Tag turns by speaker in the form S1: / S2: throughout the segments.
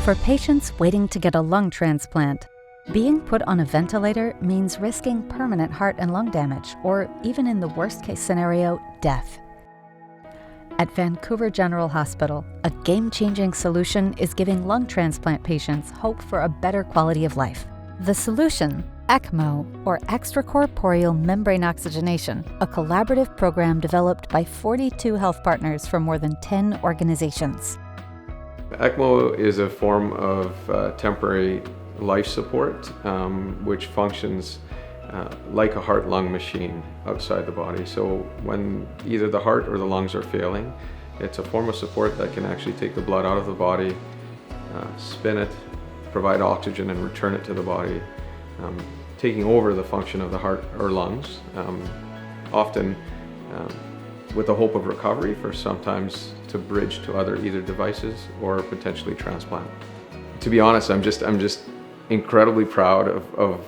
S1: For patients waiting to get a lung transplant, being put on a ventilator means risking permanent heart and lung damage, or even in the worst-case scenario, death. At Vancouver General Hospital, a game-changing solution is giving lung transplant patients hope for a better quality of life. The solution, ECMO, or Extracorporeal Membrane Oxygenation, a collaborative program developed by 42 health partners from more than 10 organizations.
S2: ECMO is a form of temporary life support, which functions like a heart-lung machine outside the body. So when either the heart or the lungs are failing, it's a form of support that can actually take the blood out of the body, spin it, provide oxygen, and return it to the body, taking over the function of the heart or lungs, often with the hope of recovery for sometimes to bridge to other either devices or potentially transplant. To be honest, I'm just incredibly proud of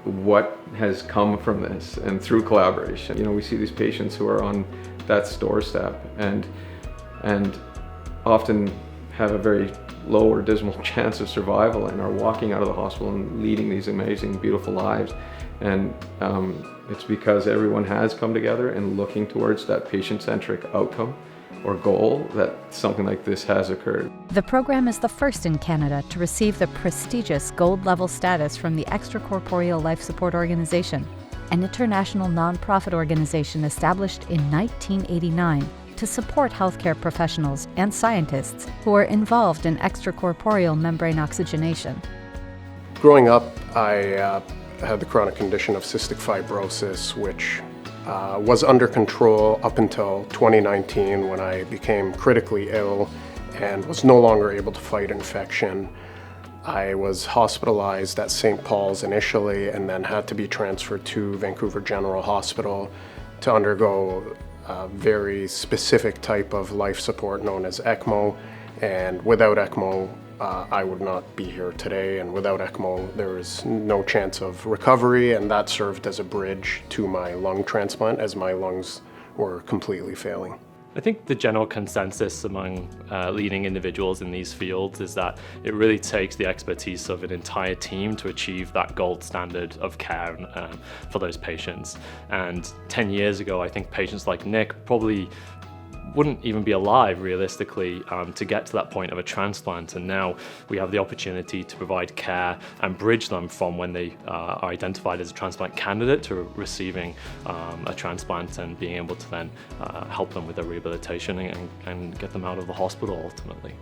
S2: what has come from this and through collaboration. You know, we see these patients who are on death's doorstep and often have a very low or dismal chance of survival and are walking out of the hospital and leading these amazing, beautiful lives. And it's because everyone has come together and looking towards that patient-centric outcome or goal that something like this has occurred.
S1: The program is the first in Canada to receive the prestigious gold-level status from the Extracorporeal Life Support Organization, an international nonprofit organization established in 1989 to support healthcare professionals and scientists who are involved in extracorporeal membrane oxygenation.
S3: Growing up, I had the chronic condition of cystic fibrosis, which was under control up until 2019 when I became critically ill and was no longer able to fight infection. I was hospitalized at St. Paul's initially and then had to be transferred to Vancouver General Hospital to undergo a very specific type of life support known as ECMO. And without ECMO, I would not be here today, and without ECMO there is no chance of recovery, and that served as a bridge to my lung transplant as my lungs were completely failing.
S4: I think the general consensus among leading individuals in these fields is that it really takes the expertise of an entire team to achieve that gold standard of care for those patients. And 10 years ago, I think patients like Nick probably wouldn't even be alive realistically to get to that point of a transplant, and now we have the opportunity to provide care and bridge them from when they are identified as a transplant candidate to receiving a transplant and being able to then help them with their rehabilitation and get them out of the hospital ultimately.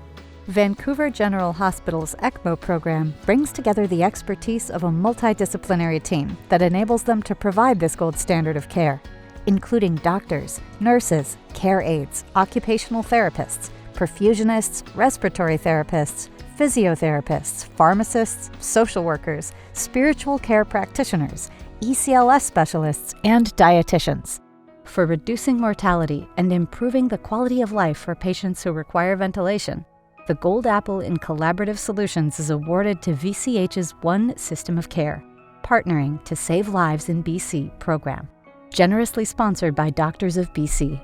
S1: Vancouver General Hospital's ECMO program brings together the expertise of a multidisciplinary team that enables them to provide this gold standard of care, including doctors, nurses, care aides, occupational therapists, perfusionists, respiratory therapists, physiotherapists, pharmacists, social workers, spiritual care practitioners, ECLS specialists, and dietitians. For reducing mortality and improving the quality of life for patients who require ventilation, the Gold Apple in Collaborative Solutions is awarded to VCH's One System of Care, Partnering to Save Lives in BC program. Generously sponsored by Doctors of BC.